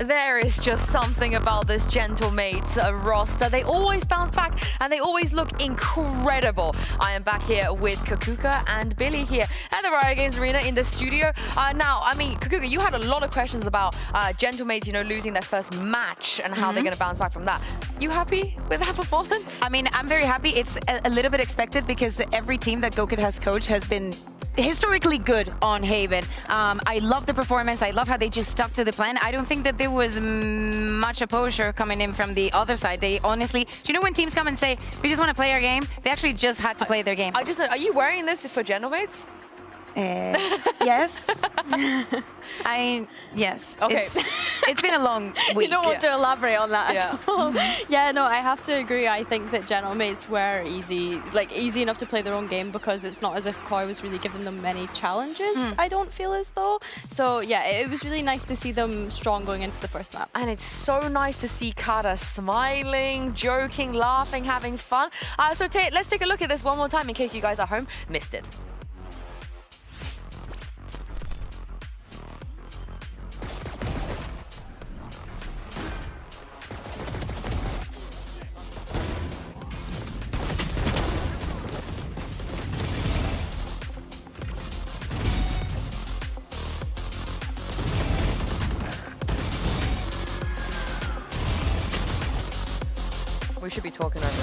There is just something about this Gentlemates roster. They always bounce back and they always look incredible. I am back here with Kakuka and Billy here at the Riot Games Arena in the studio. Now, I mean, Kakuka, you had a lot of questions about Gentlemates, you know, losing their first match and how they're going to bounce back from that. You happy with that performance? I mean, I'm very happy. It's a little bit expected because every team that Gokid has coached has been historically good on Haven. I love the performance. I love how they just stuck to the plan. I don't think that there was much opposure coming in from the other side. They honestly, do you know when teams come and say, we just want to play our game? They actually just had to play their game. I just know, are you wearing this for Gentlemates? Yes. Yes. Okay. It's been a long week. You don't want to elaborate on that at all. Mm-hmm. Yeah, no, I have to agree. I think that Gentlemates were easy enough to play their own game because it's not as if KOI was really giving them many challenges, I don't feel as though. So yeah, it was really nice to see them strong going into the first map. And it's so nice to see Kata smiling, joking, laughing, having fun. So let's take a look at this one more time in case you guys at home missed it. We should be talking over it.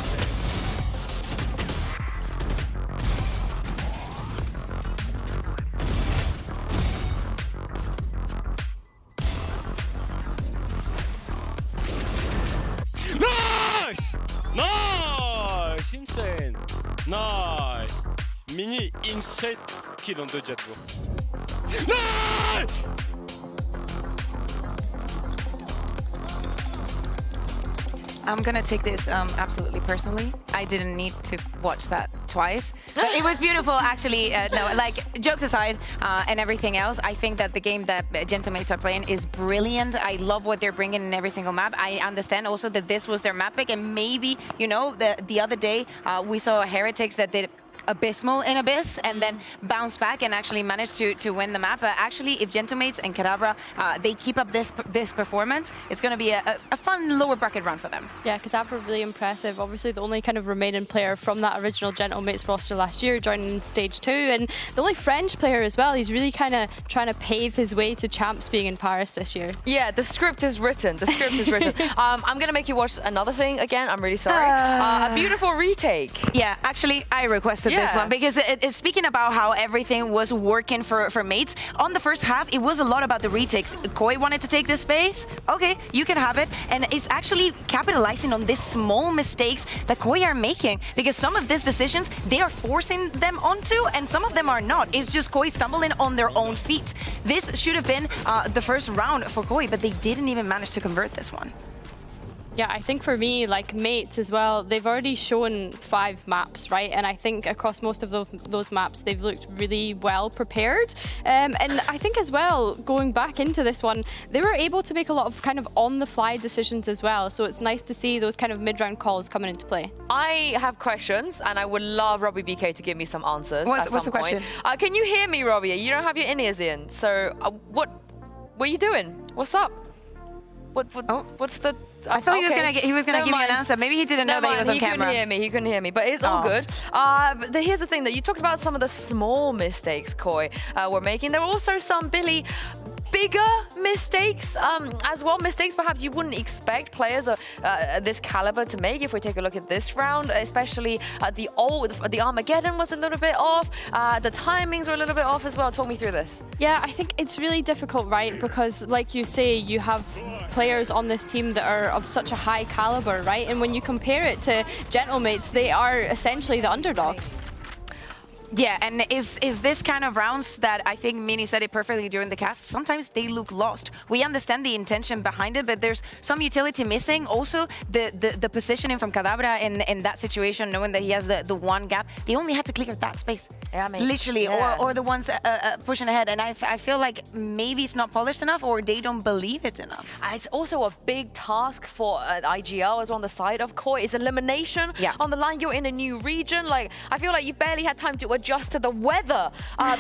Nice! Nice! Insane! Nice! Mini insane kill on the jet bro. Nice! I'm gonna take this absolutely personally. I didn't need to watch that twice. But it was beautiful, actually. No, like, jokes aside and everything else, I think that the game that Gentlemates are playing is brilliant. I love what they're bringing in every single map. I understand also that this was their map pick, and maybe, you know, the other day we saw Heretics that did abysmal in Abyss and then bounce back and actually manage to win the map. But actually, if Gentlemates and Kadabra, they keep up this performance, it's going to be a fun lower bracket run for them. Yeah, Kadabra really impressive. Obviously, the only kind of remaining player from that original Gentlemates roster last year, joining Stage 2, and the only French player as well. He's really kind of trying to pave his way to champs being in Paris this year. Yeah, the script is written. The script is written. I'm going to make you watch another thing again. I'm really sorry. A beautiful retake. Yeah, actually, I requested this one because it's speaking about how everything was working for mates. On the first half, it was a lot about the retakes. KOI wanted to take this space. Okay, you can have it. And it's actually capitalizing on these small mistakes that KOI are making, because some of these decisions, they are forcing them onto, and some of them are not. It's just KOI stumbling on their own feet. This should have been the first round for KOI, but they didn't even manage to convert this one. Yeah, I think for me, like mates as well, they've already shown 5 maps, right? And I think across most of those maps, they've looked really well prepared. And I think as well, going back into this one, they were able to make a lot of kind of on-the-fly decisions as well. So it's nice to see those kind of mid-round calls coming into play. I have questions, and I would love Robbie BK to give me some answers. What's the question? Can you hear me, Robbie? You don't have your in-ears in. So what are you doing? What's up? What's the... I thought he was gonna give me an answer. Maybe he didn't know that he was on camera. He couldn't hear me, but it's all good. But here's the thing, that you talked about some of the small mistakes KOI were making. There were also some, Billy, bigger mistakes as well. Mistakes perhaps you wouldn't expect players of this caliber to make. If we take a look at this round, especially the Armageddon was a little bit off. The timings were a little bit off as well. Talk me through this. Yeah, I think it's really difficult, right? Because like you say, you have players on this team that are of such a high caliber, right? And when you compare it to Gentlemates, they are essentially the underdogs. Yeah, and is this kind of rounds that I think Mini said it perfectly during the cast, sometimes they look lost. We understand the intention behind it, but there's some utility missing. Also, the positioning from Kadabra in that situation, knowing that he has the one gap, they only had to clear that space. Yeah, I mean, literally, or the ones pushing ahead. And I feel like maybe it's not polished enough or they don't believe it enough. It's also a big task for IGL as on the side of KOI. It's elimination on the line. You're in a new region. Like, I feel like you barely had time to adjust to the weather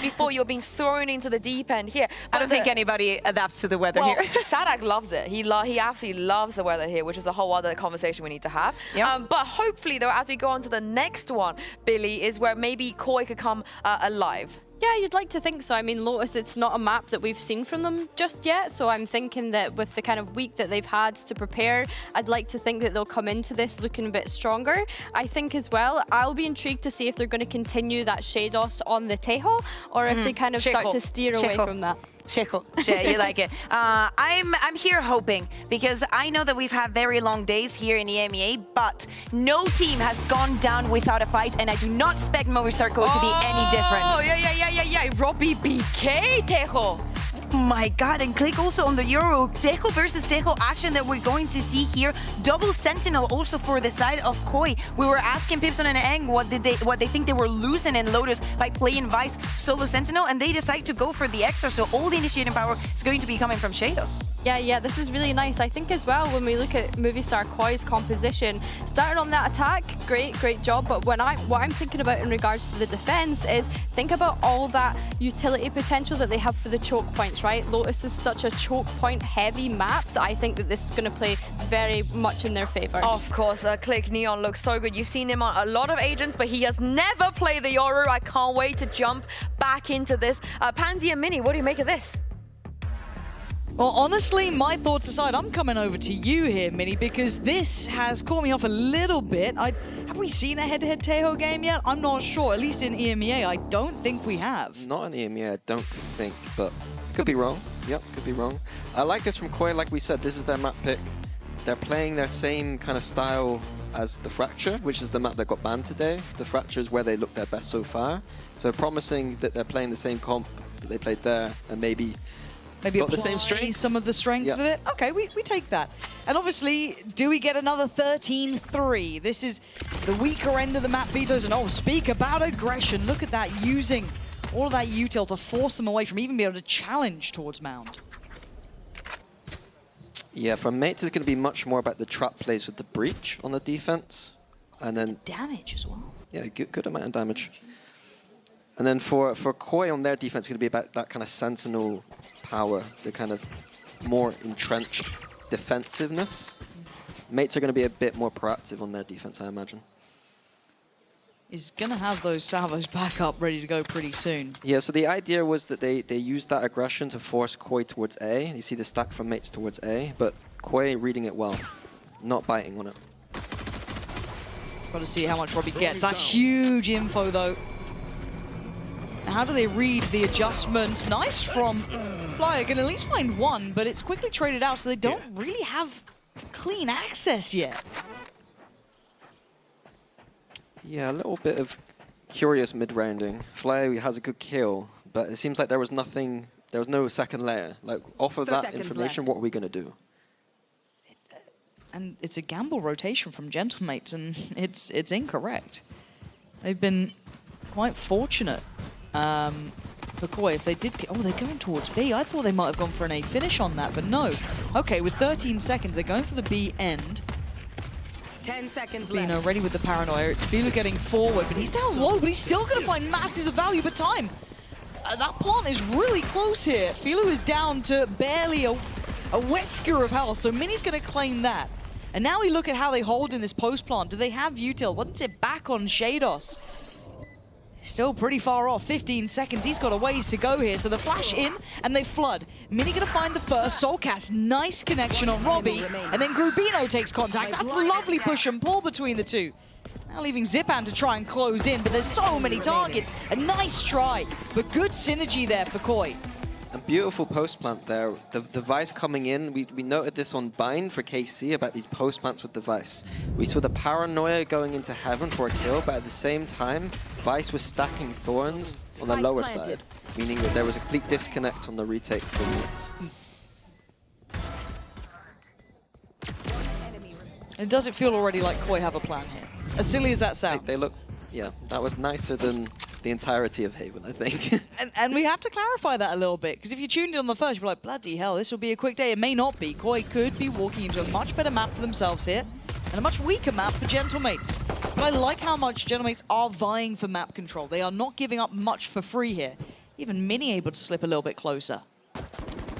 before you're being thrown into the deep end here. But I don't think anybody adapts to the weather here. Sadak loves it. He absolutely loves the weather here, which is a whole other conversation we need to have. Yep. But hopefully, though, as we go on to the next one, Billy, is where maybe KOI could come alive. Yeah, you'd like to think so. I mean, Lotus, it's not a map that we've seen from them just yet, so I'm thinking that with the kind of week that they've had to prepare, I'd like to think that they'll come into this looking a bit stronger. I think as well, I'll be intrigued to see if they're going to continue that Shados on the Tejo, or if they kind of start to steer away from that. Checo. Yeah, you like it. I'm here hoping, because I know that we've had very long days here in EMEA, but no team has gone down without a fight, and I do not expect Movistar Code to be any different. Oh, yeah. Robbie BK, Tejo. My God, and click also on the Euro Tejo versus Tejo action that we're going to see here. Double Sentinel also for the side of KOI. We were asking Pipson and Eng what they think they were losing in Lotus by playing Vice solo Sentinel, and they decide to go for the extra, so all the initiating power is going to be coming from Shados. Yeah, this is really nice. I think as well, when we look at Movistar KOI's composition, started on that attack, great job, but what I'm thinking about in regards to the defense is think about all that utility potential that they have for the choke points, right? Lotus is such a choke point heavy map that I think that this is going to play very much in their favor. Of course, Click Neon looks so good. You've seen him on a lot of agents, but he has never played the Yoru. I can't wait to jump back into this. Pansy and Mini, what do you make of this? Well, honestly, my thoughts aside, I'm coming over to you here, Mini, because this has caught me off a little bit. Have we seen a head-to-head Tejo game yet? I'm not sure. At least in EMEA, I don't think we have. Not in EMEA, I don't think, but could be wrong. Yep, could be wrong. I like this from KOI. Like we said, this is their map pick. They're playing their same kind of style as the Fracture, which is the map that got banned today. The Fracture is where they look their best so far. So promising that they're playing the same comp that they played there, and maybe apply the same strength. Some of the strength of it. Okay, we take that. And obviously, do we get another 13-3? This is the weaker end of the map, Vetoes. And speak about aggression. Look at that, using all of that util to force them away from even being able to challenge towards Mound. Yeah, from Mates is going to be much more about the trap plays with the breach on the defense. And then damage as well. Yeah, good amount of damage. And then for KOI on their defense, it's going to be about that kind of sentinel power, the kind of more entrenched defensiveness. Mates are going to be a bit more proactive on their defense, I imagine. Is going to have those salvos back up ready to go pretty soon. Yeah, so the idea was that they used that aggression to force KOI towards A. You see the stack from Mates towards A, but KOI reading it well, not biting on it. Got to see how much Robbie gets. That's huge info, though. How do they read the adjustments? Nice from Flyer. Can at least find one, but it's quickly traded out, so they don't really have clean access yet. Yeah, a little bit of curious mid-rounding. Flyer has a good kill, but it seems like there was no second layer. Like, off of that information, what are we going to do? And it's a gamble rotation from Gentlemates, and it's incorrect. They've been quite fortunate. For KOI, if they did... they're going towards B. I thought they might have gone for an A finish on that, but no. Okay, with 13 seconds, they're going for the B end. 10 seconds Fino left. ready with the paranoia. It's Filo getting forward, but he's down low, but he's still going to find masses of value, but time. That plant is really close here. Filo is down to barely a whisker of health, so Mini's going to claim that. And now we look at how they hold in this post plant. Do they have util? What's it back on Shados? Still pretty far off, 15 seconds. He's got a ways to go here. So the flash in and they flood. Mini gonna find the first. Soulcast, nice connection on Robbie. And then Grubino takes contact. That's a lovely push and pull between the two. Now leaving Zipan to try and close in, but there's so many targets. A nice try, but good synergy there for KOI. A beautiful post plant there. The Vice coming in, we noted this on Bind for KC about these post plants with the Vice. We saw the Paranoia going into Heaven for a kill, but at the same time, Vice was stacking Thorns on the lower side, meaning that there was a complete disconnect on the retake for Meat. And does it feel already like KOI have a plan here? As silly as that sounds. They look, yeah, that was nicer than the entirety of Haven, I think. and we have to clarify that a little bit, because if you tuned in on the first, you're like, bloody hell, this will be a quick day. It may not be. KOI could be walking into a much better map for themselves here, and a much weaker map for Gentlemates. But I like how much Gentlemates are vying for map control. They are not giving up much for free here. Even Mini able to slip a little bit closer.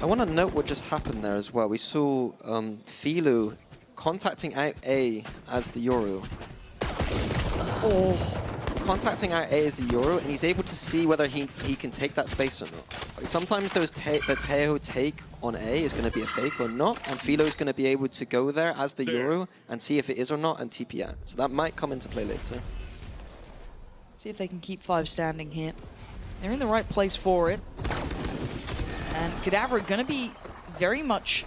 I want to note what just happened there as well. We saw Filu contacting out A as the Yoru. Contacting out A as the Yoru, and he's able to see whether he can take that space or not. Sometimes those the Teho take on A is going to be a fake or not, and Philo is going to be able to go there as the Yoru and see if it is or not and TP out. So that might come into play later. See if they can keep 5 standing here. They're in the right place for it. And Kadabra going to be very much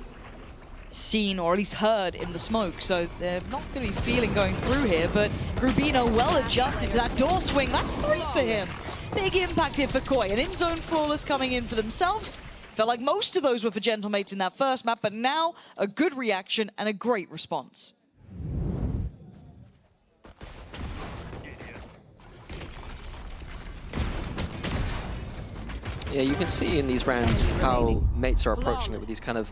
seen, or at least heard, in the smoke, so they're not going to be feeling going through here, but Rubino well adjusted to that door swing. That's 3 for him. Big impact here for KOI. An in-zone flawless coming in for themselves. Felt like most of those were for Gentlemates in that first map, but now a good reaction and a great response. Yeah, you can see in these rounds how mates are approaching it with these kind of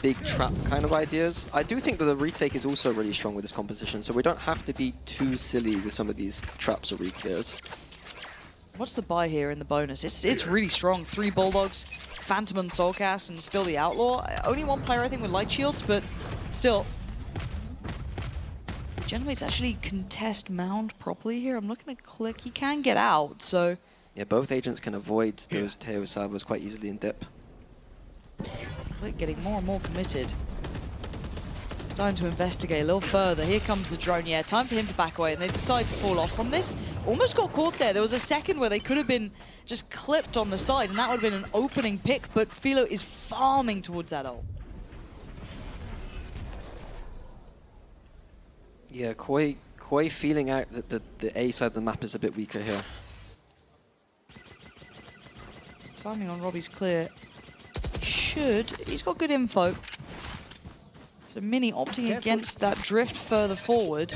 big trap kind of ideas. I do think that the retake is also really strong with this composition, so we don't have to be too silly with some of these traps or re-clears. What's the buy here in the bonus? It's really strong. 3 Bulldogs, Phantom and Soulcast, and still the Outlaw. Only 1 player, I think, with Light Shields, but still. Gentlemates actually contest Mound properly here. I'm looking to click. He can get out, so... Yeah, both agents can avoid those Teo Sabers quite easily in dip. Click getting more and more committed. Starting to investigate a little further. Here comes the drone. Yeah, time for him to back away, and they decide to fall off from this. Almost got caught there. There was a second where they could have been just clipped on the side, and that would have been an opening pick, but Philo is farming towards that ult. Yeah, KOI feeling out that the A side of the map is a bit weaker here. Timing on Robbie's clear. He's got good info. So Mini opting against that drift further forward.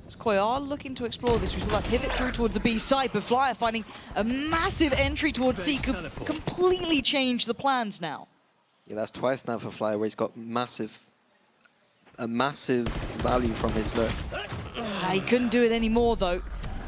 As KOI are looking to explore this. We saw that pivot through towards the B side, but Flyer finding a massive entry towards C could completely change the plans now. Yeah, that's twice now for Flyer, where he's got a massive value from his lurk. He couldn't do it anymore though.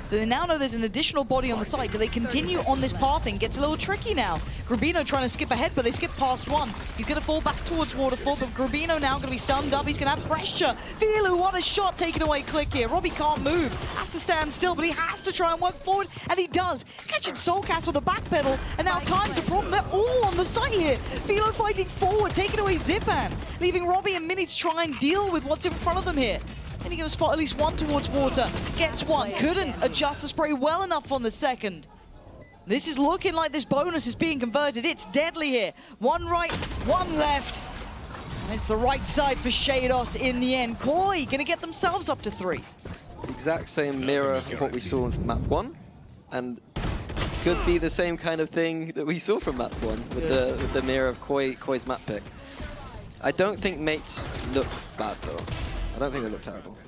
So they now know there's an additional body on the side. Do they continue on this pathing? Gets a little tricky now. Grubino trying to skip ahead, but they skip past 1. He's going to fall back towards Waterfall, but Grubino now going to be stunned up. He's going to have pressure. Filu, what a shot taken away click here. Robbie can't move. Has to stand still, but he has to try and work forward, and he does. Catching Soulcast on the back pedal, and now time's a problem. They're all on the site here. Filu fighting forward, taking away Zipan, leaving Robbie and Mini to try and deal with what's in front of them here. And he's going to spot at least 1 towards water. Gets 1. Couldn't adjust the spray well enough on the second. This is looking like this bonus is being converted. It's deadly here. 1 right, 1 left. And it's the right side for Shados in the end. KOI going to get themselves up to 3. Exact same mirror of what we saw in map 1. And could be the same kind of thing that we saw from map 1 with the mirror of KOI's map pick. I don't think mates look bad though. I don't think they look terrible.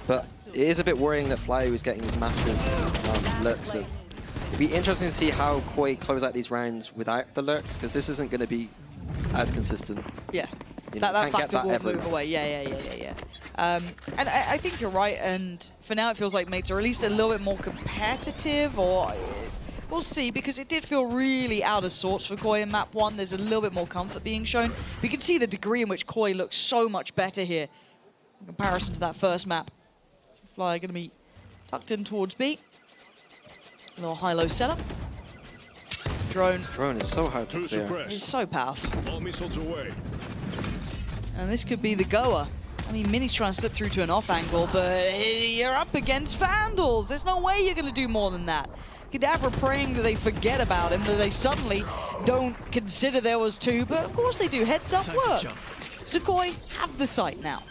But it is a bit worrying that Fly was getting these massive lurks. So it'd be interesting to see how KOI close out these rounds without the lurks, because this isn't going to be as consistent. Yeah, you know, that factor will everywhere. move away. Yeah. And I think you're right, and for now it feels like mates are at least a little bit more competitive, or we'll see, because it did feel really out of sorts for KOI in map 1. There's a little bit more comfort being shown. We can see the degree in which KOI looks so much better here in comparison to that first map. Fly going to be tucked in towards B. A little high-low setup. Drone is so hard to clear. It's so powerful. All missiles away. And this could be the goer. I mean, Mini's trying to slip through to an off angle, but you're up against Vandals. There's no way you're going to do more than that. Kadabra praying that they forget about him, that they suddenly don't consider there was two, but of course they do. Heads up work. Zakoi have the site now.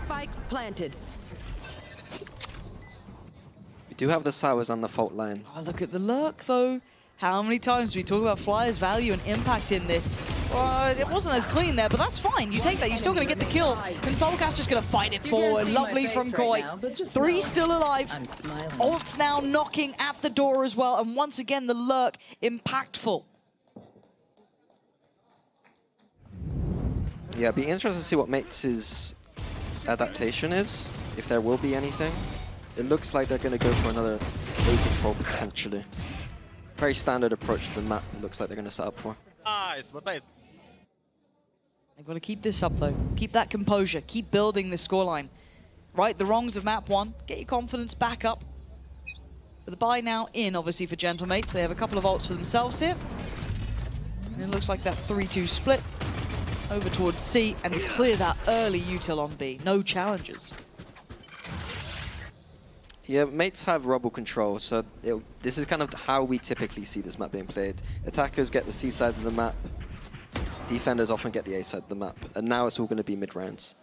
Spike planted. We do have the Sours on the fault line. Oh, look at the lurk, though. How many times do we talk about Flyer's value and impact in this? It wasn't as clean there, but that's fine. You take that, you're still going to get the kill. And Soulcast just going to fight it forward. Lovely from Koi. Three still alive. Ult's now knocking at the door as well. And once again, the lurk impactful. Yeah, it'd be interesting to see what Mates' adaptation is, if there will be anything. It looks like they're going to go for another A control potentially. Very standard approach to the map, it looks like they're going to set up for. Nice, but nice. They've got to keep this up, though. Keep that composure. Keep building this scoreline. Right the wrongs of map 1. Get your confidence back up. But the buy now in, obviously, for Gentlemates. They have a couple of ults for themselves here. And it looks like that 3-2 split over towards C, and to clear that early util on B. No challenges. Yeah, Mates have rubble control, so this is kind of how we typically see this map being played. Attackers get the C side of the map, defenders often get the A side of the map, and now it's all going to be mid-rounds.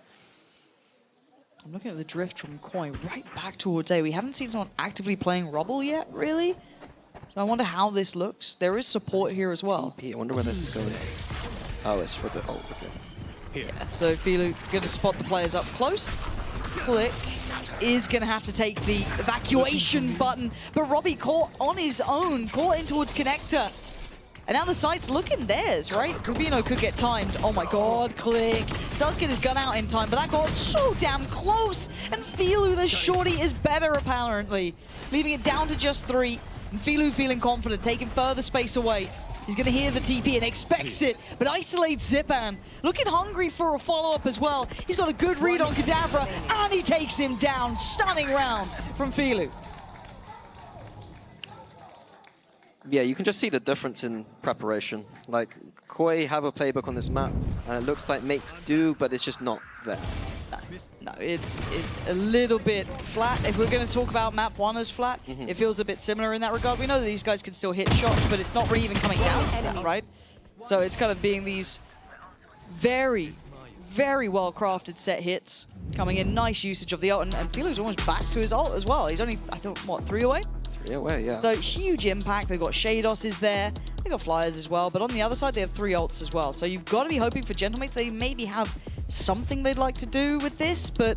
I'm looking at the drift from Koi right back towards A. We haven't seen someone actively playing rubble yet, really. So I wonder how this looks. There is support here as well. TP, I wonder where this is going. Oh, it's for the ult, okay. Yeah, so Filu going to spot the players up close. Click is going to have to take the evacuation button, but Robbie caught on his own, caught in towards Connector. And now the site's looking theirs, right? Rubino could get timed. Oh my god, Click does get his gun out in time, but that got so damn close. And Filu, the shorty, is better apparently, leaving it down to just 3. And Filu feeling confident, taking further space away. He's going to hear the TP and expects it, but isolates Zipan. Looking hungry for a follow-up as well. He's got a good read on Kadabra, and he takes him down. Stunning round from Filu. Yeah, you can just see the difference in preparation. Like, Koi have a playbook on this map, and it looks like Mates do, but it's just not there. No, it's a little bit flat. If we're going to talk about map 1 as flat, it feels a bit similar in that regard. We know that these guys can still hit shots, but it's not really even coming down to that, right? So it's kind of being these very, very well-crafted set hits coming in. Nice usage of the ult, and Filu's almost back to his ult as well. He's only, I think, what, 3 away? 3 away, yeah. So huge impact. They've got Shados is there. They've got Flyers as well, but on the other side, they have 3 ults as well. So you've got to be hoping for Gentlemates. They maybe have something they'd like to do with this, but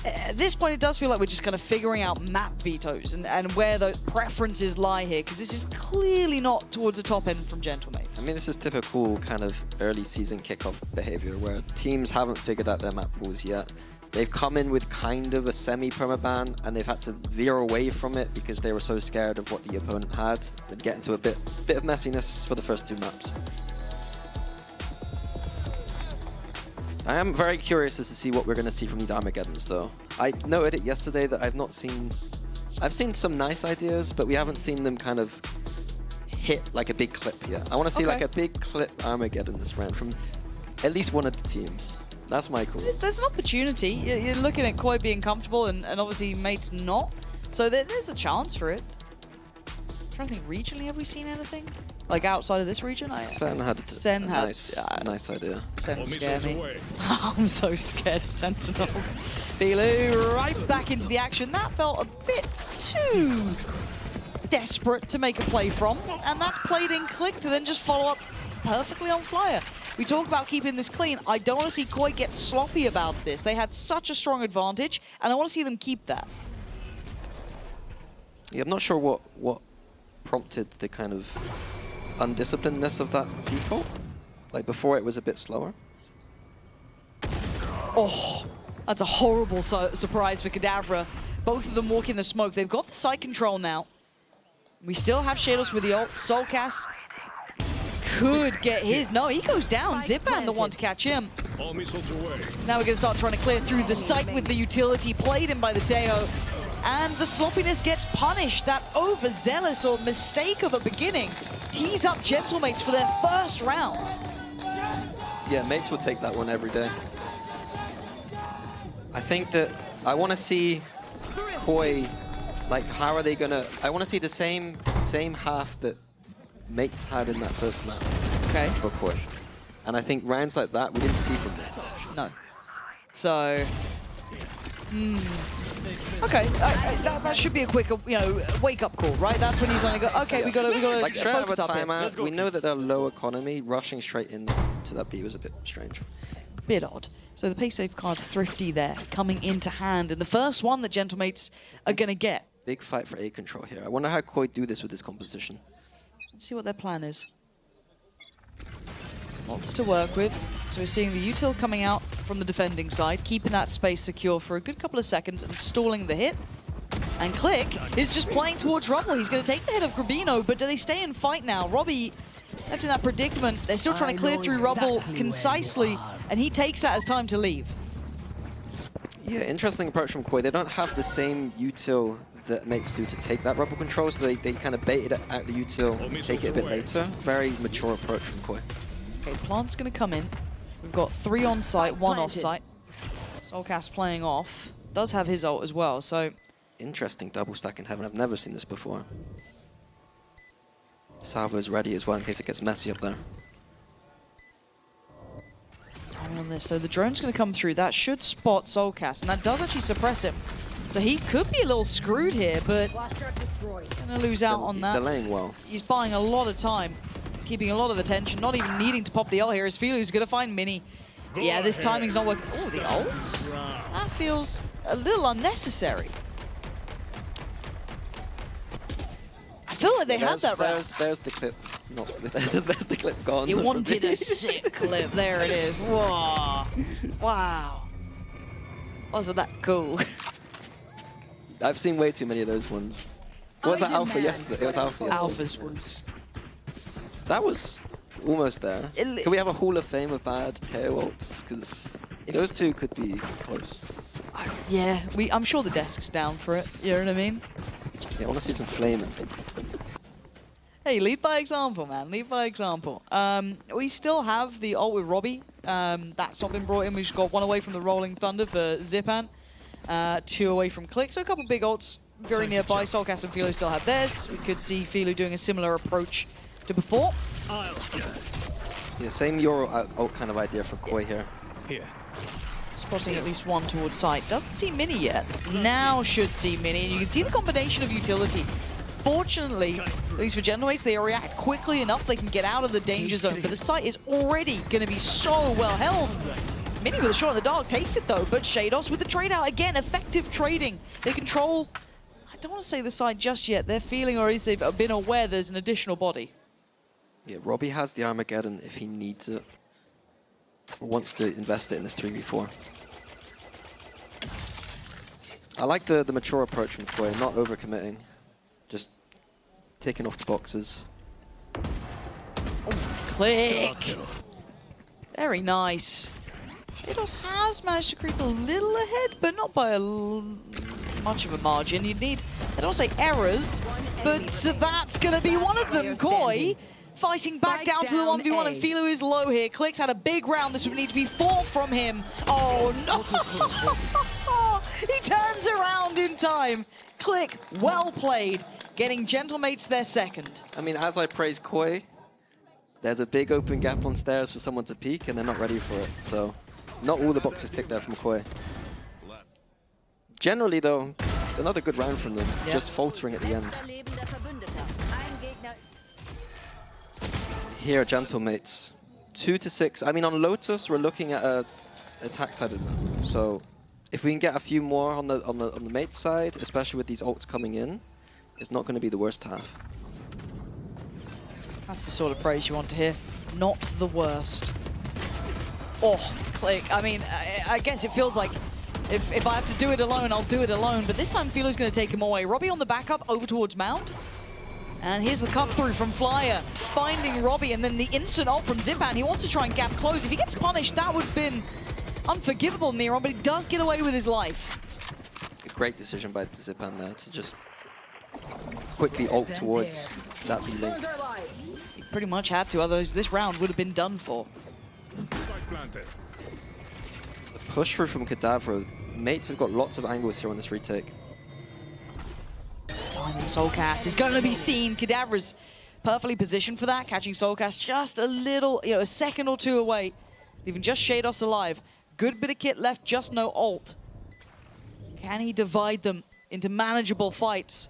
at this point, it does feel like we're just kind of figuring out map vetoes and where the preferences lie here, because this is clearly not towards the top end from Gentlemates. I mean, this is typical kind of early season kickoff behavior where teams haven't figured out their map pools yet. They've come in with kind of a semi-permaban, and they've had to veer away from it because they were so scared of what the opponent had. They'd get into a bit of messiness for the first 2 maps. I am very curious as to see what we're going to see from these Armageddons, though. I noted it yesterday that I've seen some nice ideas, but we haven't seen them kind of hit like a big clip yet. I want to see like a big clip Armageddon this round from at least one of the teams. That's my call. There's an opportunity. You're looking at Koi being comfortable and obviously Mates not. So there's a chance for it. I'm trying to think, regionally, have we seen anything? Like outside of this region? Sen had a nice idea. Sen scare me. I'm so scared of Sentinels. Filu right back into the action. That felt a bit too desperate to make a play from. And that's played in Click to then just follow up perfectly on Flyer. We talk about keeping this clean. I don't want to see Koi get sloppy about this. They had such a strong advantage, and I want to see them keep that. Yeah, I'm not sure what prompted the kind of undisciplinedness of that default. Like before, it was a bit slower. Oh, that's a horrible surprise for Kadabra. Both of them walk in the smoke. They've got the site control now. We still have Shadows with the ult. Soulcast could get his. No, he goes down. Zipan the one to catch him. So now we're going to start trying to clear through the site with the utility played in by the Teo. And the sloppiness gets punished. That overzealous or mistake of a beginning tees up Gentlemates for their first round. Yeah, Mates will take that one every day. I think that I want to see Koi, like, how are they going to... I want to see the same same half that Mates had in that first map Okay. for Koi. And I think rounds like that we didn't see from Mates. No. So... Okay, that should be a quick, wake-up call, right? That's when he's only go, okay, we got to Like straight out of a focus up here. timeout, we know that they're low economy. Rushing straight into that B was a bit strange. Bit odd. So the pace safe card Thrifty there, coming into hand, and the first one that Gentlemates are going to get. Big fight for A control here. I wonder how Koi do this with this composition. Let's see what their plan is. Lots to work with. So we're seeing the util coming out from the defending side, keeping that space secure for a good couple of seconds and stalling the hit. And Click is just playing towards Rubble. He's going to take the hit of Grabino, but do they stay and fight now? Robbie left in that predicament. They're still trying to clear through Rubble concisely, and he takes that as time to leave. Yeah, interesting approach from Koi. They don't have the same util that Mates do to take that Rubble control, so they kind of baited out the util, take it a bit later. Very mature approach from Koi. Okay, Plant's going to come in. We've got 3 on site, 1 off site. Soulcast playing off. Does have his ult as well, so... Interesting double stack in heaven. I've never seen this before. Salvo's ready as well in case it gets messy up there. Timing on this. So the drone's going to come through. That should spot Soulcast, and that does actually suppress him. So he could be a little screwed here, but going to lose out on that. He's delaying well. He's buying a lot of time, keeping a lot of attention, not even needing to pop the ult here. As Filu's going to find Mini. Yeah, this timing's not working. Oh, the ult? That feels a little unnecessary. I feel like they had that round. There's the clip. No, there's the clip gone. You wanted a sick clip. There it is. Whoa. Wow. Wasn't that cool? I've seen way too many of those ones. What was that Alpha yesterday? It was Alpha yesterday. Alpha's was... That was almost there. Can we have a Hall of Fame of bad tail ults? Because those two could be close. Yeah, I'm sure the desk's down for it. You know what I mean? Yeah, I want to see some flaming. Hey, lead by example, man. Lead by example. We still have the ult with Robbie. That's not been brought in. We've got 1 away from the Rolling Thunder for Zipan. 2 away from Click. So a couple big ults very nearby. Soulcast and Filu still have theirs. We could see Filu doing a similar approach to before. Yeah, same Euro ult kind of idea for Koi here. Spotting at least 1 towards site. Doesn't see Mini yet. Now should see Mini. And you can see the combination of utility. Fortunately, at least for Gentlemates, they react quickly enough they can get out of the danger zone. But the site is already going to be so well held. Mini with a shot in the dark takes it though, but Shados with the trade out again. Effective trading. They control, I don't want to say the side just yet. They're feeling, or at least they've been aware there's an additional body. Yeah, Robbie has the Armageddon if he needs it. Or wants to invest it in this 3v4. I like the mature approach from Koi, not overcommitting. Just taking off the boxes. Click! Very nice. Shados has managed to creep a little ahead, but not by much of a margin. You'd need, I don't want to say errors, but that's going to be one of them. Koi fighting back down to the 1v1, and Filu is low here. Click's had a big round. This would need to be 4 from him. Oh, no! He turns around in time. Click, well played. Getting Gentlemates their second. I mean, as I praise Koi, there's a big open gap on stairs for someone to peek, and they're not ready for it. So, not all the boxes tick there from Koi. Generally, though, another good round from them, just faltering at the end. Here, Gentlemates, 2 to 6. I mean, on Lotus, we're looking at a attack side of them. So, if we can get a few more on the mate side, especially with these ults coming in, it's not going to be the worst half. That's the sort of praise you want to hear. Not the worst. Oh, Click. I mean, I guess it feels like if I have to do it alone, I'll do it alone. But this time, Filu's going to take him away. Robbie on the backup over towards Mount. And here's the cut through from Flyer, finding Robbie, and then the instant ult from Zipan. He wants to try and gap close. If he gets punished, that would have been unforgivable near on, but he does get away with his life. A great decision by Zipan there to just quickly ult towards that B-link. He pretty much had to, otherwise this round would have been done for. The push through from Kadavra. Mates have got lots of angles here on this retake. finding Soulcast is going to be seen. Kadavra's perfectly positioned for that, catching Soulcast just a little, a second or two away. Leaving just Shados alive. Good bit of kit left, just no ult. Can he divide them into manageable fights?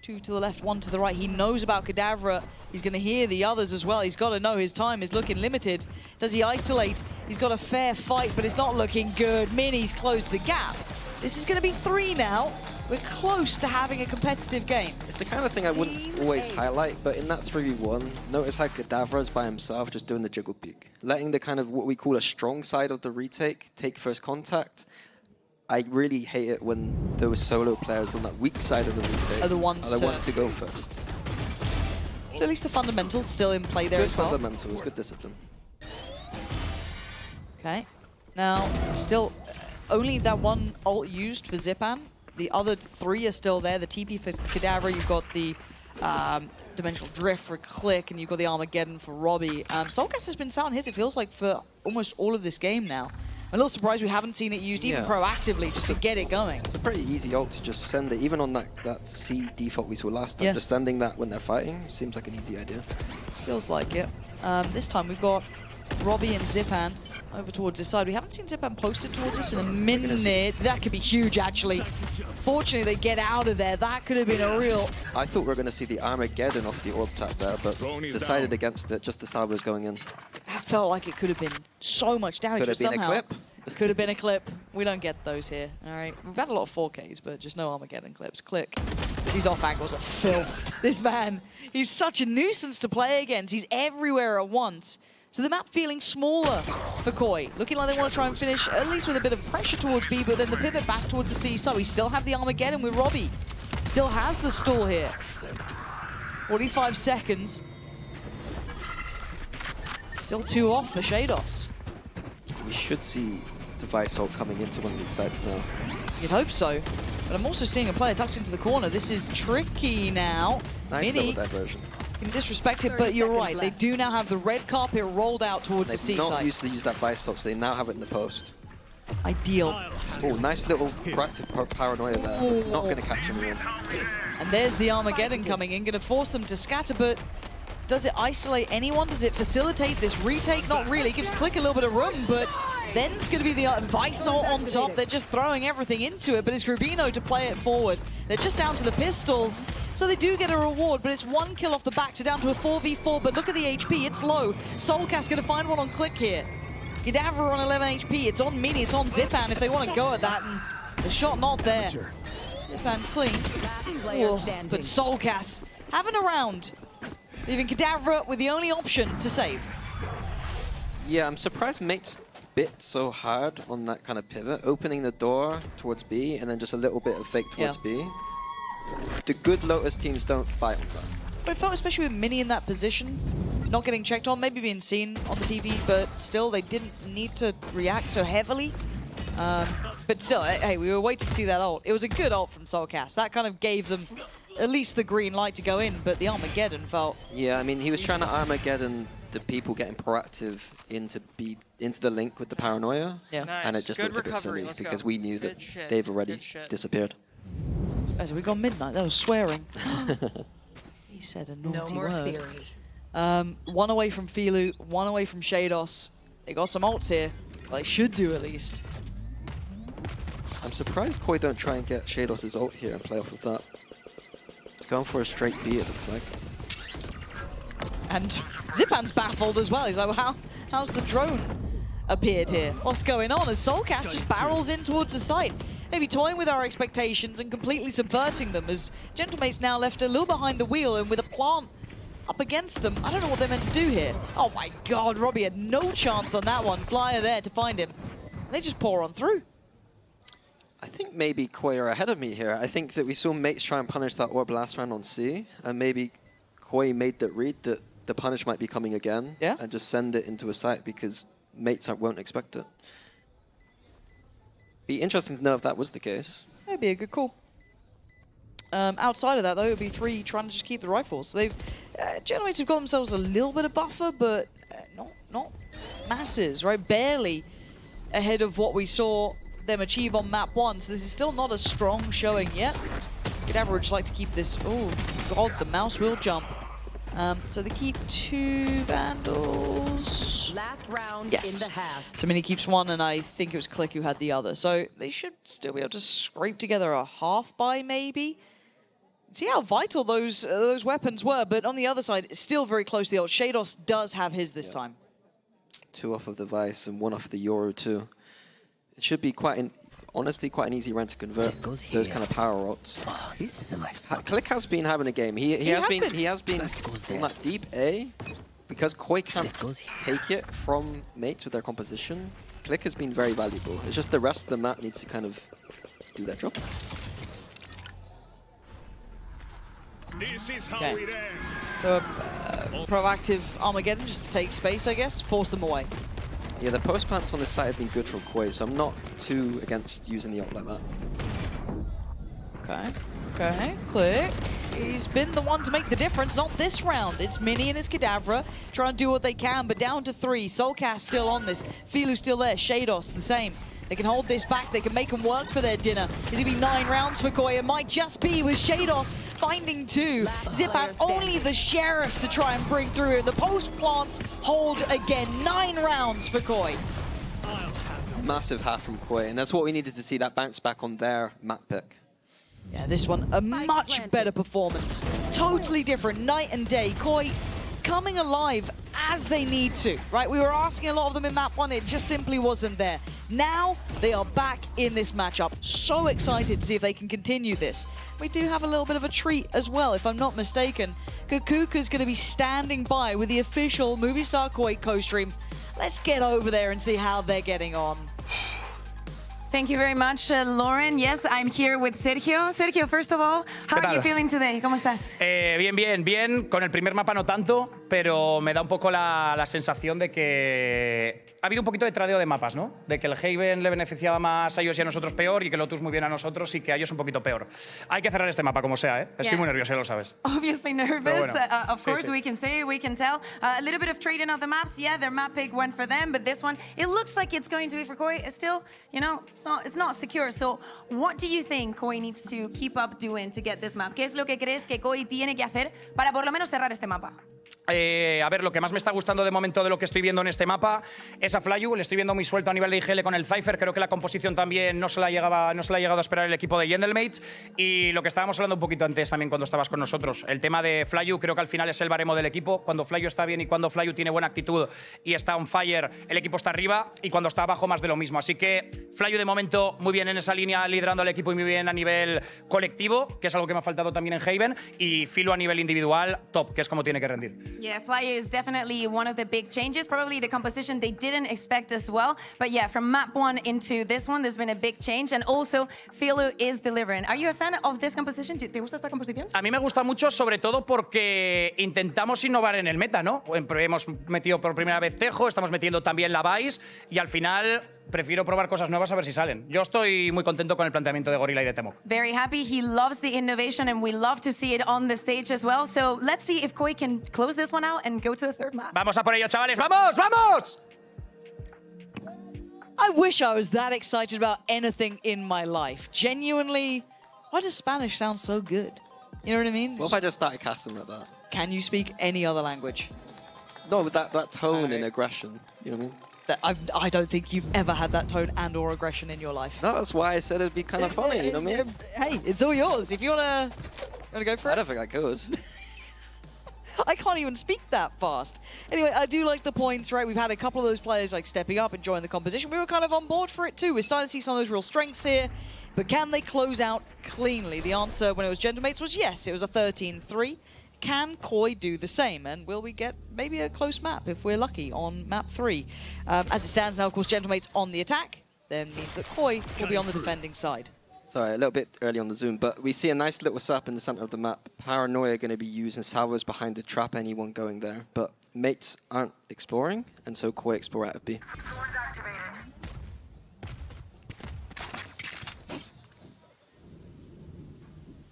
2 to the left, 1 to the right. He knows about Kadavra. He's going to hear the others as well. He's got to know his time is looking limited. Does he isolate? He's got a fair fight, but it's not looking good. Mini's closed the gap. This is going to be 3 now. We're close to having a competitive game. It's the kind of thing I wouldn't always highlight, but in that 3v1, notice how Kadavra's by himself just doing the jiggle peek. Letting the kind of what we call a strong side of the retake take first contact. I really hate it when those solo players on that weak side of the retake are the ones to go first. So at least the fundamentals still in play there as well. Good fundamentals, good discipline. Okay. Now, still only that one ult used for Zipan. The other 3 are still there. The TP for Kadavra, you've got the Dimensional Drift for Click, and you've got the Armageddon for Robbie. Soulcast has been sat on his, it feels like, for almost all of this game now. I'm a little surprised we haven't seen it used even proactively just to get it going. It's a pretty easy ult to just send it, even on that C default we saw last time. Just sending that when they're fighting seems like an easy idea. Feels like it. This time we've got Robbie and Zipan over towards this side. We haven't seen Zipan posted towards us in a minute. That could be huge, actually. Fortunately, they get out of there. That could have been a real... I thought we were going to see the Armageddon off the orb tap there, but decided against it. Just the Salvos going in. That felt like it could have been so much damage. Could have been a clip. Could have been a clip. We don't get those here. All right. We've had a lot of 4Ks, but just no Armageddon clips. Click. These off angles are filth. This man, he's such a nuisance to play against. He's everywhere at once. So the map feeling smaller for Koi. Looking like they want to try and finish at least with a bit of pressure towards B, but then the pivot back towards the C. So we still have the Armageddon with Robbie. Still has the stall here. 45 seconds. Still 2 off for Shados. We should see the Visol coming into one of these sites now. You'd hope so. But I'm also seeing a player tucked into the corner. This is tricky now. Nice Mini little diversion. can disrespect it, but you're right. They do now have the red carpet rolled out towards the C side. They've not used to use that Visol, so they now have it in the post. Ideal. Oh, nice little proactive paranoia there. It's not going to catch anyone. And there's the Armageddon coming in, going to force them to scatter, but does it isolate anyone? Does it facilitate this retake? Not really. It gives Click a little bit of room, but then it's going to be the Visol on top. They're just throwing everything into it, but it's Rubino to play it forward. They're just down to the pistols, so they do get a reward, but it's 1 kill off the back to down to a 4v4, but look at the HP, it's low. Soulcast going to find one on Click here. Kadavra on 11 HP, it's on Mini, it's on Zipan if they want to go at that, and the shot not there. Zipan clean, but Soulcast having a round, leaving Kadavra with the only option to save. Yeah, I'm surprised Mate's bit so hard on that kind of pivot, opening the door towards B, and then just a little bit of fake towards B. The good Lotus teams don't fight on that. But I felt especially with Mini in that position, not getting checked on, maybe being seen on the TV, but still they didn't need to react so heavily. But still, hey, we were waiting to see that ult. It was a good ult from Soulcast. That kind of gave them at least the green light to go in, but the Armageddon felt... Yeah, I mean, he was trying to Armageddon the people getting proactive into the link with the paranoia, and it just looked a bit silly because we knew that they've already disappeared. Oh, so we got Midnight, that was swearing. He said a naughty word. Theory. 1 away from Filu, 1 away from Shados. They got some ults here. Well, they should do at least. I'm surprised Koi don't try and get Shados' ult here and play off of that. It's going for a straight B, it looks like. And Zipan's baffled as well. He's like, well, how's the drone appeared here? What's going on? As Soulcast just barrels in towards the site. Maybe toying with our expectations and completely subverting them, as Gentlemate's now left a little behind the wheel and with a plant up against them. I don't know what they're meant to do here. Oh my god, Robbie had no chance on that one. Flyer there to find him. They just pour on through. I think maybe Koi are ahead of me here. I think that we saw Mates try and punish that orb last round on C, and maybe Koi made that read that the punish might be coming again, and just send it into a site because Mates won't expect it. Be interesting to know if that was the case. That'd be a good call. Outside of that, though, it would be 3 trying to just keep the rifles. They've Gentlemates have got themselves a little bit of buffer, but not masses, right? Barely ahead of what we saw them achieve on map 1. So this is still not a strong showing yet. Kadabra would just like to keep this. Oh, God, the mouse will jump. So they keep 2 Vandals. Last round Yes. in the half. So Mini keeps 1, and I think it was Click who had the other. So they should still be able to scrape together a half buy, maybe. See how vital those weapons were, but on the other side, it's still very close to the ult. Shados does have his this time. 2 off of the Vice and 1 off of the Euro too. It should be honestly quite an easy round to convert those kind of power ults. Oh, this is a nice spot. Click has been having a game. He has been on that deep A because Koi can't take it from mates with their composition. Click has been very valuable. It's just the rest of the map needs to kind of do their job. This is how Okay. it ends. So proactive Armageddon just to take space, I guess, force them away. Yeah, the post plants on this side have been good from Koi, so I'm not too against using the ult like that. Okay, Click. He's been the one to make the difference, not this round. It's Mini and his Kadabra trying to do what they can, but down to 3. Soulcast still on this. Filu's still there. Shados the same. They can hold this back. They can make them work for their dinner. Is it be 9 rounds for Koi? It might just be with Shados finding 2. Zip out only the Sheriff to try and bring through. The post plants hold again. 9 rounds for Koi. Massive half from Koi, and that's what we needed to see, that bounce back on their map pick. Yeah, this one, a much better performance. Totally different, night and day. Koi coming alive as they need to, right? We were asking a lot of them in map 1, it just simply wasn't there. Now, they are back in this matchup. So excited to see if they can continue this. We do have a little bit of a treat as well, if I'm not mistaken. Kakuka's going to be standing by with the official Movie Star Koi co-stream. Let's get over there and see how they're getting on. Thank you very much, Lauren. Yes, I'm here with Sergio. Sergio, first of all, how are you feeling today? ¿Cómo estás? Bien. Con el primer mapa no tanto, pero me da un poco la sensación de que ha habido un poquito de tradeo de mapas, ¿no? De que el Haven le beneficiaba más a ellos y a nosotros peor, y que Lotus muy bien a nosotros y que a ellos un poquito peor. Hay que cerrar este mapa, como sea, ¿eh? Estoy muy nervioso, ya lo sabes. Obviously nervous. Bueno, of course, sí. we can say, we can tell. A little bit of trading of the maps. Yeah, their map pick went for them, but this one, it looks like it's going to be for Koi. It's still, you know, it's not secure. So what do you think Koi needs to keep up doing to get this map? ¿Qué es lo que crees que Koi tiene que hacer para por lo menos cerrar este mapa? A ver, lo que más me está gustando de momento de lo que estoy viendo en este mapa es a Flyu. Le estoy viendo muy suelto a nivel de IGL con el Cypher. Creo que la composición también no se la ha llegado a esperar el equipo de Gendelmates. Y lo que estábamos hablando un poquito antes también cuando estabas con nosotros, el tema de Flyu, creo que al final es el baremo del equipo. Cuando Flyu está bien y cuando Flyu tiene buena actitud y está on fire, el equipo está arriba, y cuando está abajo, más de lo mismo. Así que Flyu de momento muy bien en esa línea, liderando al equipo, y muy bien a nivel colectivo, que es algo que me ha faltado también en Haven. Y Filu a nivel individual, top, que es como tiene que rendir. Yeah, Flyu is definitely one of the big changes. Probably the composition they didn't expect as well. But yeah, from map 1 into this one, there's been a big change. And also, Filu is delivering. Are you a fan of this composition? ¿Te gusta esta composición? A mí me gusta mucho, sobre todo porque intentamos innovar en el meta, ¿no? Hemos metido por primera vez Tejo, estamos metiendo también la Vice, y al final prefiero probar cosas nuevas a ver si salen. Yo estoy muy contento con el planteamiento de Gorilla y de Temok. Very happy. He loves the innovation, and we love to see it on the stage as well. So let's see if Koi can close this one out and go to the third map. Vamos a por ello, chavales. ¡Vamos, vamos! I wish I was that excited about anything in my life. Genuinely, why does Spanish sound so good? You know what I mean? What if I just started casting like that? Can you speak any other language? No, with that tone and aggression, you know what I mean? I don't think you've ever had that tone and or aggression in your life. No, that's why I said it'd be kind of funny, you know what I mean? Hey, it's all yours. If you wanna go for it. I don't think I could. I can't even speak that fast. Anyway, I do like the points, right? We've had a couple of those players like stepping up, enjoying the composition. We were kind of on board for it too. We're starting to see some of those real strengths here. But can they close out cleanly? The answer when it was Gentlemates was yes. It was a 13-3. Can Koi do the same? And will we get maybe a close map if we're lucky on map 3? As it stands now, of course, Gentlemates on the attack. Then means that Koi will be on the defending side. Sorry, a little bit early on the zoom, but we see a nice little setup in the center of the map. Paranoia going to be using salvos behind to trap anyone going there, but mates aren't exploring, and so Koi explore out of B.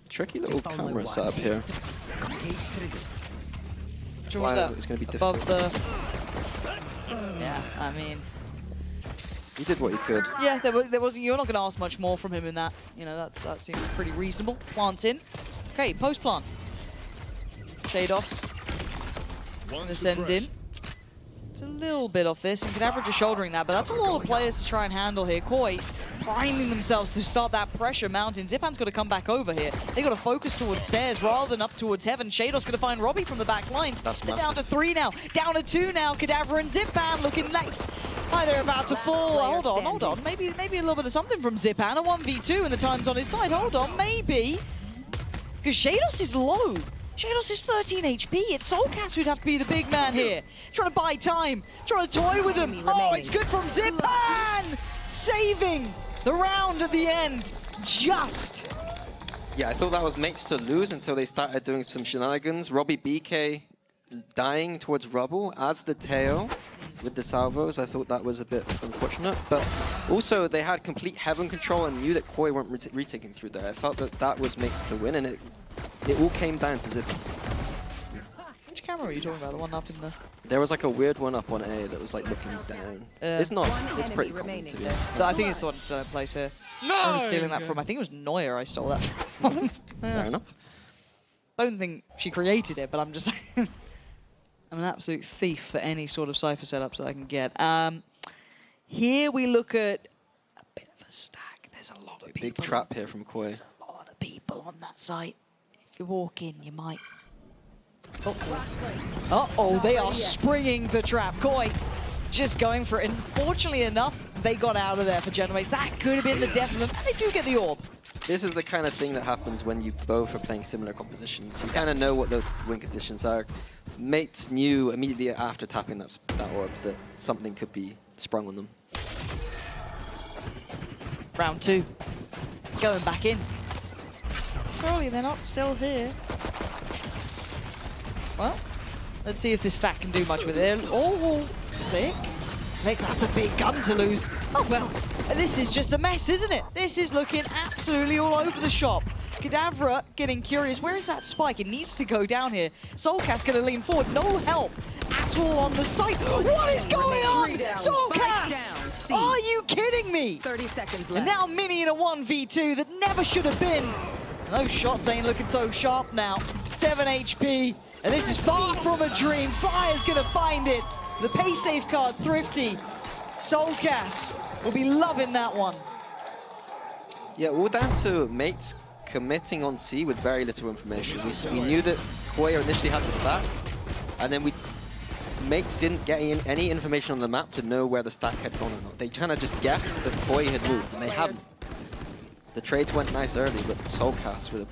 Tricky little camera setup here. Which one was that? It's going to be Above difficult. the... Yeah, I mean... He did what he could. Yeah, there was. You're not going to ask much more from him in that. You know, that seems pretty reasonable. Plants in. Okay, post plant. Shados. Gonna send in. It's a little bit off this, and Kadabra just shouldering that, but that's a lot of players to try and handle here. Koi priming themselves to start that pressure mounting. Zipan's got to come back over here. They got to focus towards stairs rather than up towards heaven. Shadows going to find Robbie from the back line. They're down to 3 now, down to 2 now. Kadabra and Zipan looking next. Hi, they're about to fall. Hold on. Maybe a little bit of something from Zipan. A 1v2 and the time's on his side. Hold on, maybe. Because Shados is low. Shados is 13 HP. It's Soulcast who'd have to be the big man here. Trying to buy time. Trying to toy with him. Oh, it's good from Zipan! Saving the round at the end. Just. Yeah, I thought that was mates to lose until they started doing some shenanigans. Robbie BK dying towards rubble as the tail with the salvos. I thought that was a bit unfortunate. But also, they had complete heaven control and knew that Koi weren't retaking through there. I felt that that was mates to win, and it all came down to Zip. Which camera are you talking about? The one up in the... There was like a weird one up on A that was like looking down. It's not. It's pretty common, to be honest. I think it's the one still in place here. No! I was stealing that from. I think it was Neuer I stole that from. Fair enough. Don't think she created it, but I'm just saying. I'm an absolute thief for any sort of Cypher setups that I can get. Here we look at a bit of a stack. There's a lot of people. Big trap here from Koi. There's a lot of people on that site. If you walk in, you might. Uh-oh, they are springing the trap. Koi just going for it. Unfortunately enough, they got out of there for Genomates. That could have been the death of them, and they do get the orb. This is the kind of thing that happens when you both are playing similar compositions. You kind of know what the win conditions are. Mates knew immediately after tapping that orb that something could be sprung on them. Round 2. Going back in. Surely they're not still here. Well, let's see if this stack can do much with it. Oh, Vic. Vic, that's a big gun to lose. Oh, well, this is just a mess, isn't it? This is looking absolutely all over the shop. Kadabra getting curious. Where is that spike? It needs to go down here. Soulcast going to lean forward. No help at all on the site. What is going on? Soulcast! Are you kidding me? 30 seconds left. And now Mini in a 1v2 that never should have been. And those shots ain't looking so sharp now. 7 HP. And this is far from a dream. Fire's going to find it. The pay safe card, Thrifty. Soulcast will be loving that one. Yeah, all down to mates committing on C with very little information. We knew that Koi initially had the stack, and then mates didn't get any information on the map to know where the stack had gone or not. They kind of just guessed that Koi had moved, and they hadn't. The trades went nice early, but Soulcast with a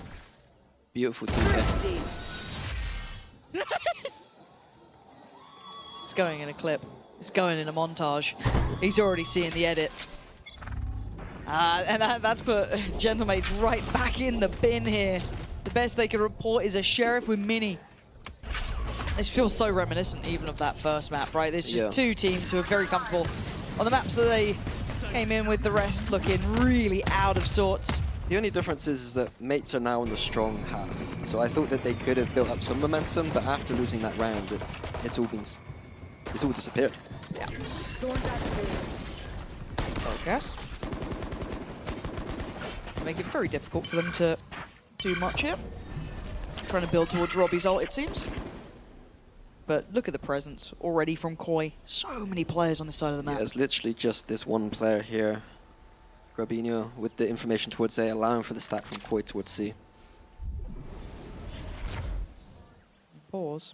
beautiful team hit. It's going in a clip. It's going in a montage. He's already seeing the edit. And that's put Gentlemates right back in the bin here. The best they can report is a Sheriff with Mini. This feels so reminiscent even of that first map, right? There's just two teams who are very comfortable on the maps that they came in with, the rest looking really out of sorts. The only difference is that mates are now on the strong half. So I thought that they could have built up some momentum, but after losing that round, it's all disappeared. Yeah. Soulcast. Make it very difficult for them to do much here. Trying to build towards Robbie's ult, it seems. But look at the presence already from Koi. So many players on this side of the map. Yeah, it's literally just this one player here, Grabinho, with the information towards A, allowing for the stack from Koi towards C. Pause.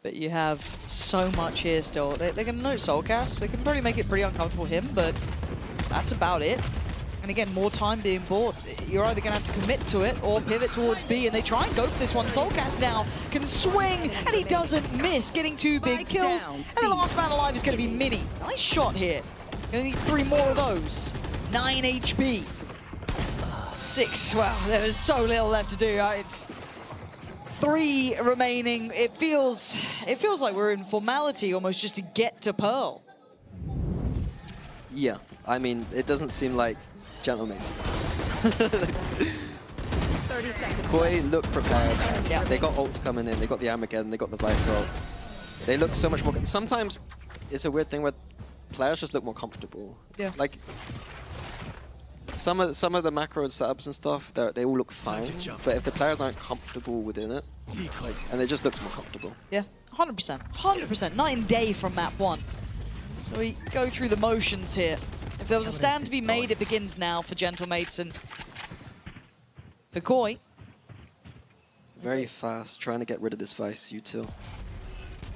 But you have so much here still. They're going to note Soulcast. They can probably make it pretty uncomfortable for him, but that's about it. And again, more time being bought. You're either going to have to commit to it or pivot towards B, and they try and go for this one. Soulcast now can swing, and he doesn't miss, getting 2 big kills. And the last man alive is going to be Mini. Nice shot here. Going to need 3 more of those. 9 HP. 6, well, there is so little left to do. It's 3 remaining. It feels like we're in formality almost just to get to Pearl. Yeah, I mean, it doesn't seem like Gentlemates. 30 seconds. Koi looked prepared. Yeah. They got ults coming in, they got the Armageddon, they got the Vice ult. They look so much more... Sometimes it's a weird thing where players just look more comfortable. Yeah. Like, some of the macro setups and stuff, they all look fine. But if the players aren't comfortable within it, like, and it just looks more comfortable. Yeah, 100%. 100%. Night and day from map 1. So we go through the motions here. If there was a stand to be made, it begins now for Gentlemates and for Koi. Very fast, trying to get rid of this Vice util.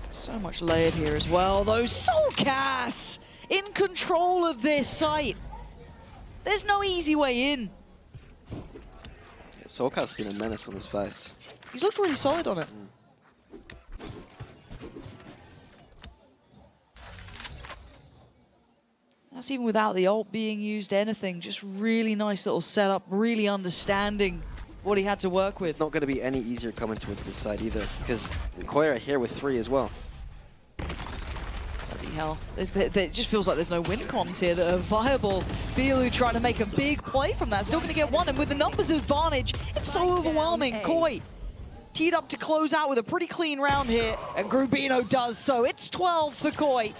So much layered here as well, though. Soulcas in control of this site. There's no easy way in. Yeah, Soulcas has been a menace on this Vice. He's looked really solid on it. That's even without the ult being used, anything. Just really nice little setup, really understanding what he had to work with. It's not going to be any easier coming towards this side either, because Koi are here with 3 as well. Bloody hell. It just feels like there's no win cons here that are viable. Filu trying to make a big play from that. Still going to get one, and with the numbers advantage, it's so overwhelming. Koi teed up to close out with a pretty clean round here, and Grubino does so. It's 12 for Koi.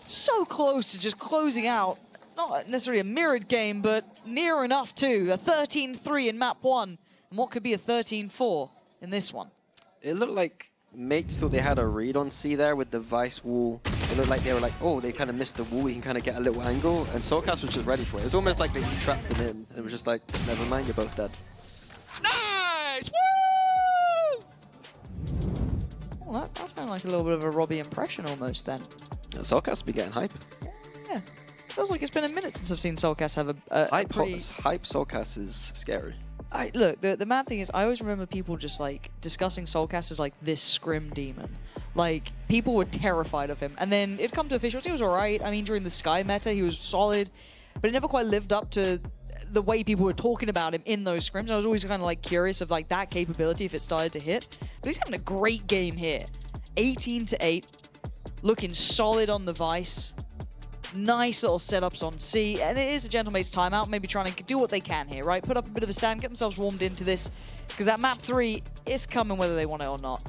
So close to just closing out. Not necessarily a mirrored game, but near enough too. A 13-3 in map 1, and what could be a 13-4 in this one. It looked like Mates thought they had a read on C there with the Vice wall. It looked like they were like, oh, they kind of missed the wall, we can kind of get a little angle, and Soulcas was just ready for it. It was almost like they trapped him in, and it was just like, never mind, you're both dead. Nice! Woo! Oh, that sounded like a little bit of a Robbie impression almost then. And Soulcas be getting hype. Yeah. Feels like it's been a minute since I've seen Soulcas have a Hype pretty... Soulcas is scary. Look, the mad thing is, I always remember people just like discussing Soulcas as like this scrim demon. Like, people were terrified of him. And then it'd come to officials, he was alright. I mean, during the Sky meta, he was solid. But it never quite lived up to the way people were talking about him in those scrims. I was always kind of like curious of like that capability if it started to hit. But he's having a great game here. 18-8. Looking solid on the Vice. Nice little setups on C, and it is a Gentlemate's timeout, maybe trying to do what they can here, right? Put up a bit of a stand, get themselves warmed into this, because that map 3 is coming whether they want it or not.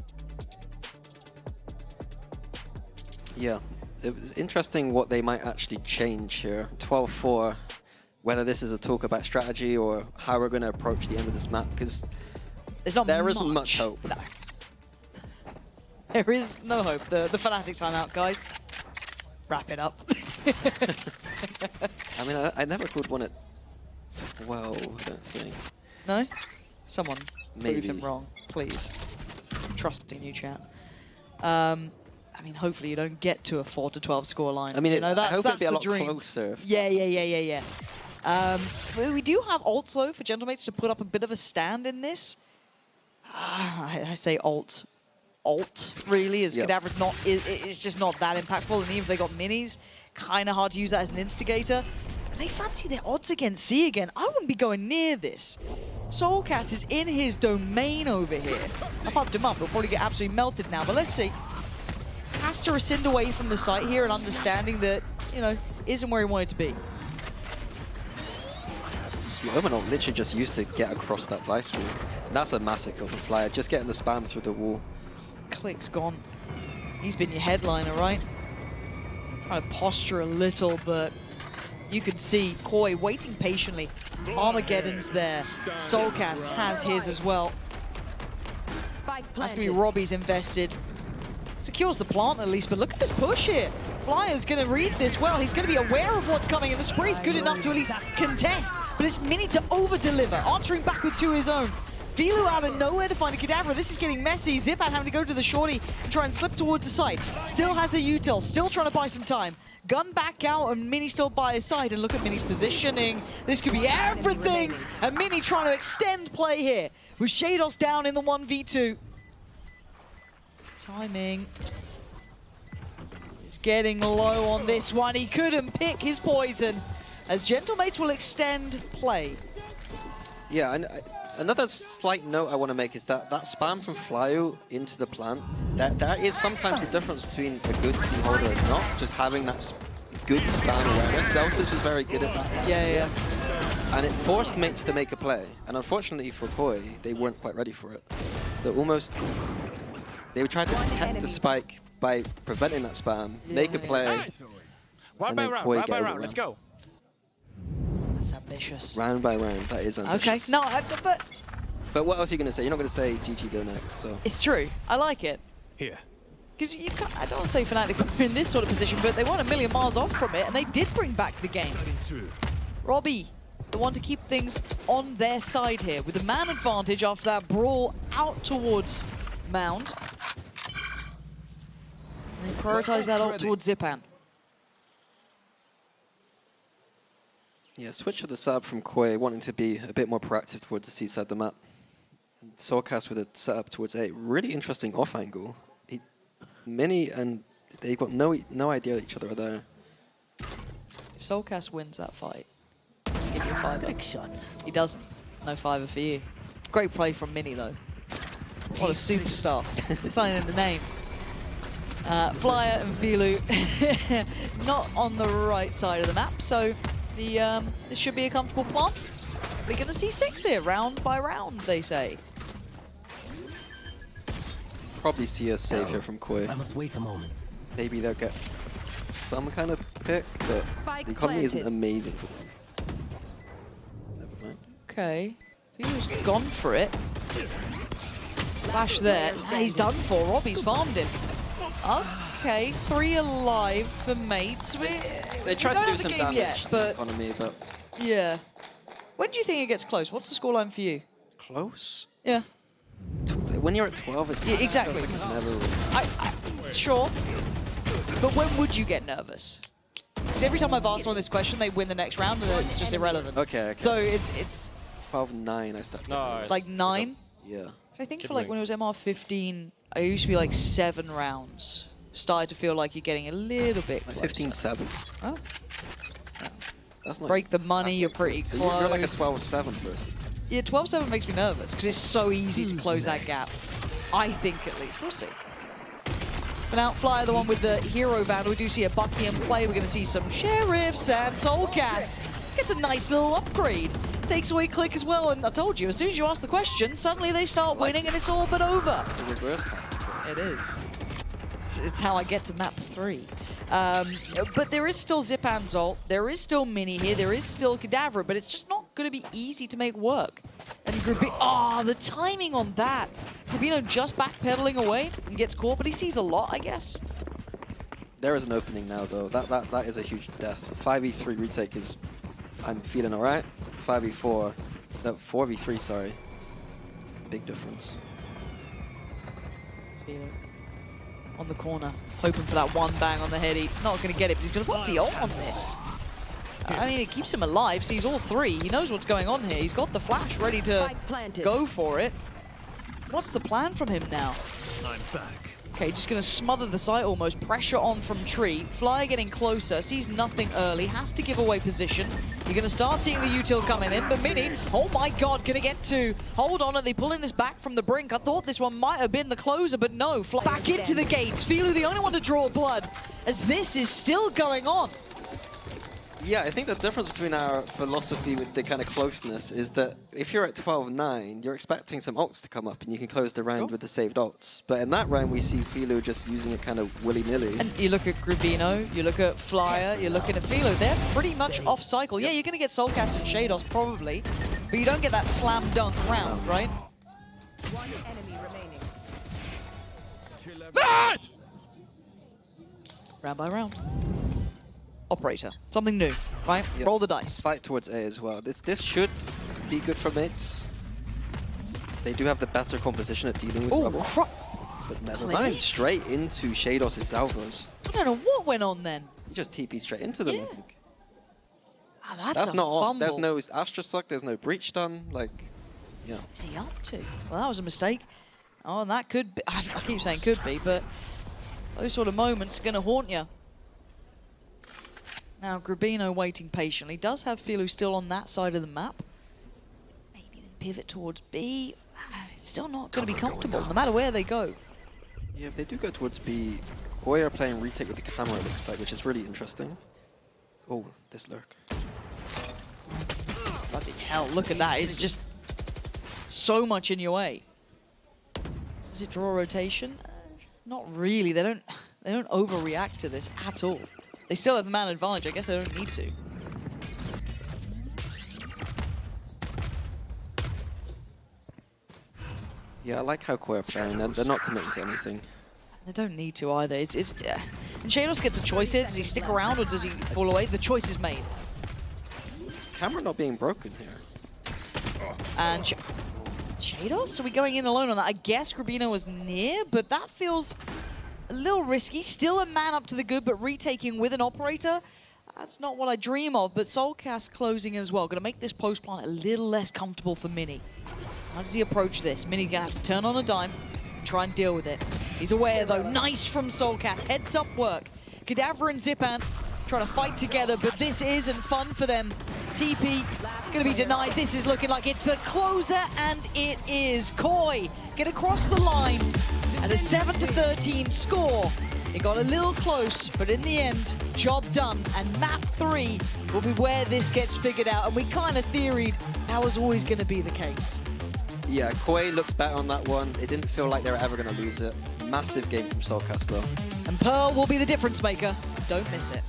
Yeah, it was interesting what they might actually change here. 12-4, whether this is a talk about strategy or how we're going to approach the end of this map, because there isn't much hope. No. There is no hope. The Fnatic timeout, guys. Wrap it up. I mean, I never could want it 12, I don't think. No? Someone Maybe. prove him wrong, please. I'm trusting you, chat. I mean, hopefully you don't get to a 4-12 scoreline. I mean, you know, I hope it'd be a the lot dream. closer. Yeah. We do have ults, though, for Gentlemates to put up a bit of a stand in this. I say ult, really, as Cadaver's not, it's just not that impactful, and even if they got minis, kind of hard to use that as an instigator. And they fancy their odds against C again. I wouldn't be going near this. Soulcas is in his domain over here. I popped him up, he'll probably get absolutely melted now, but let's see. Has to rescind away from the site here and understanding that, you know, isn't where he wanted to be. Omenol literally just used to get across that Vice wall. And that's a massacre for Flyer, just getting the spam through the wall. Click's gone. He's been your headliner, right? Trying to posture a little, but you can see Koi waiting patiently. Armageddon's there. Soulcas has his as well. That's going to be Robbie's invested. Secures the plant at least, but look at this push here. Flyer's going to read this well. He's going to be aware of what's coming, and the spray's good enough to at least contest, but it's Mini to over-deliver, answering back with 2 his own. Filu out of nowhere to find a Cadaver. This is getting messy. Zipat having to go to the shorty and try and slip towards the site. Still has the util, still trying to buy some time. Gun back out, and Mini still by his side. And look at Mini's positioning. This could be everything. And Mini trying to extend play here with Shados down in the 1v2. Timing. He's getting low on this one. He couldn't pick his poison, as Gentlemates will extend play. Yeah, and another slight note I want to make is that spam from Flyu into the plant, that is sometimes the difference between a good team holder and not, just having that good spam awareness. Celsius was very good at that. Yeah. And it forced mates to make a play. And unfortunately for Koi, they weren't quite ready for it. They tried to protect the spike by preventing that spam, make a play, Nice. Round and by then round, Koi round get by over round. Let's go. That's ambitious. round by round. That is ambitious. Okay, no, But what else are you going to say? You're not going to say GG go next, so... it's true. I like it. Here. Because you can't, I don't want to say Fnatic were in this sort of position, but they weren't a million miles off from it, and they did bring back the game. Robbie, the one to keep things on their side here, with the man advantage after that brawl out towards Mound. They prioritize that ult towards Zipan. Yeah, switch of the sub from Koi, wanting to be a bit more proactive towards the C side of the map. And Soulcast with a setup towards A. Really interesting off angle. Mini and they got no idea that each other are there. If Soulcast wins that fight, he'll give you a 5. He doesn't. No 5 for you. Great play from Mini though. What a superstar. Signing in the name. Flyer and Vilu not on the right side of the map, so this should be a comfortable plant. We're going to see 6 here, round by round, they say. Probably see a save here from Koi. I must wait a moment. Maybe they'll get some kind of pick, but the economy isn't amazing for them. Never mind. Okay. Vilu's gone for it. Flash there. And he's done for. Robbie's farmed him. Okay, 3 alive for mates. They tried to do some damage yet, to the but economy, but... yeah. When do you think it gets close? What's the scoreline for you? Close? Yeah. When you're at 12, it's Yeah, exactly. feels like it's never really... Sure. But when would you get nervous? Because every time I've asked someone this question, they win the next round, and it's just irrelevant. Okay. So it's 12-9 I stepped. Nice. like 9. Yeah. I think for like when it was MR15, I used to be like 7 rounds. Started to feel like you're getting a little bit closer. 15-7. Oh. That's not... Break the money, you're pretty So close. you're like a 12-7 person. Yeah, 12-7 makes me nervous because it's so easy to close that gap. I think at least. We'll see. But now, Flyer, the one with the hero vandal. We do see a Bucky in play. We're going to see some Sheriffs and Soulcats. Gets a nice little upgrade. Takes away Click as well. And I told you, as soon as you ask the question, suddenly they start winning and it's all but over. The reverse cast. It is. It's how I get to map 3. But there is still Zipan's ult. There is still Mini here. There is still Kadavra, but it's just not going to be easy to make work. And the timing on that. Grubino just backpedaling away and gets caught, but he sees a lot, I guess. There is an opening now, though. That is a huge death. 5v3 retake is... I'm feeling alright. 5v4... No, 4v3, sorry. Big difference. On the corner, hoping for that one bang on the head. He's not going to get it, but he's going to put the ult on this. I mean, it keeps him alive, sees all 3. He knows what's going on here. He's got the flash ready to go for it. What's the plan from him now? I'm back. Okay, just going to smother the site almost. Pressure on from Tree. Flyer getting closer, sees nothing early, has to give away position. You're going to start seeing the util coming in, but Mini, oh my god, can it get to? Hold on, are they pulling this back from the brink? I thought this one might have been the closer, but no. Back into the gates. Filu, the only one to draw blood, as this is still going on. Yeah, I think the difference between our philosophy with the kind of closeness is that if you're at 12-9, you're expecting some ults to come up and you can close the round with the saved ults. But in that round, we see Philo just using it kind of willy-nilly. And you look at Grubino, you look at Flyer, you're looking at Philo. They're pretty much off cycle. Yeah, you're going to get Soulcast and Shados probably, but you don't get that slam dunk round, right? One enemy remaining. Nice! Round by round. Operator, something new, right? Yep. Roll the dice. Fight towards A as well. This should be good for mates. They do have the better composition at dealing with rubble. But never mind. Straight into Shados' salvos. I don't know what went on then. You just TP straight into them, I think. Ah, That's a not off. fumble. There's no Astra suck, there's no breach done. Like, yeah. What's he up to? Well, that was a mistake. Oh, and that could be. I keep saying could be, but those sort of moments are going to haunt you. Now, Grubino waiting patiently. Does have Filu still on that side of the map. Maybe then pivot towards B. Still not going to be comfortable, no matter where they go. Yeah, if they do go towards B, Koi are playing retake with the camera, it looks like, which is really interesting. Oh, this lurk. Bloody hell, look at that. It's just so much in your way. Does it draw a rotation? Not really. They don't They don't overreact to this at all. They still have the man advantage. I guess they don't need to. Yeah, I like how Koi are playing. They're not committing to anything. They don't need to either. And Shados gets a choice here. Does he stick around or does he fall away? The choice is made. Camera not being broken here. And Shados? Are we going in alone on that? I guess Grabino was near, but that feels a little risky. Still a man up to the good, but retaking with an operator. That's not what I dream of, but Soulcast closing as well. Gonna make this post plant a little less comfortable for Mini. How does he approach this? Mini gonna have to turn on a dime, try and deal with it. He's aware though, nice from Soulcast, heads up work. Cadaver and Zipan trying to fight together, but this isn't fun for them. TP gonna be denied. This is looking like it's the closer, and it is. Koi get across the line at a 7-13 score. It got a little close, but in the end, job done. And map 3 will be where this gets figured out. And we kind of theoried that was always going to be the case. Yeah, Koi looks better on that one. It didn't feel like they were ever going to lose it. Massive game from Soulcast though. And Pearl will be the difference maker. Don't miss it.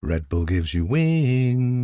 Red Bull gives you wings.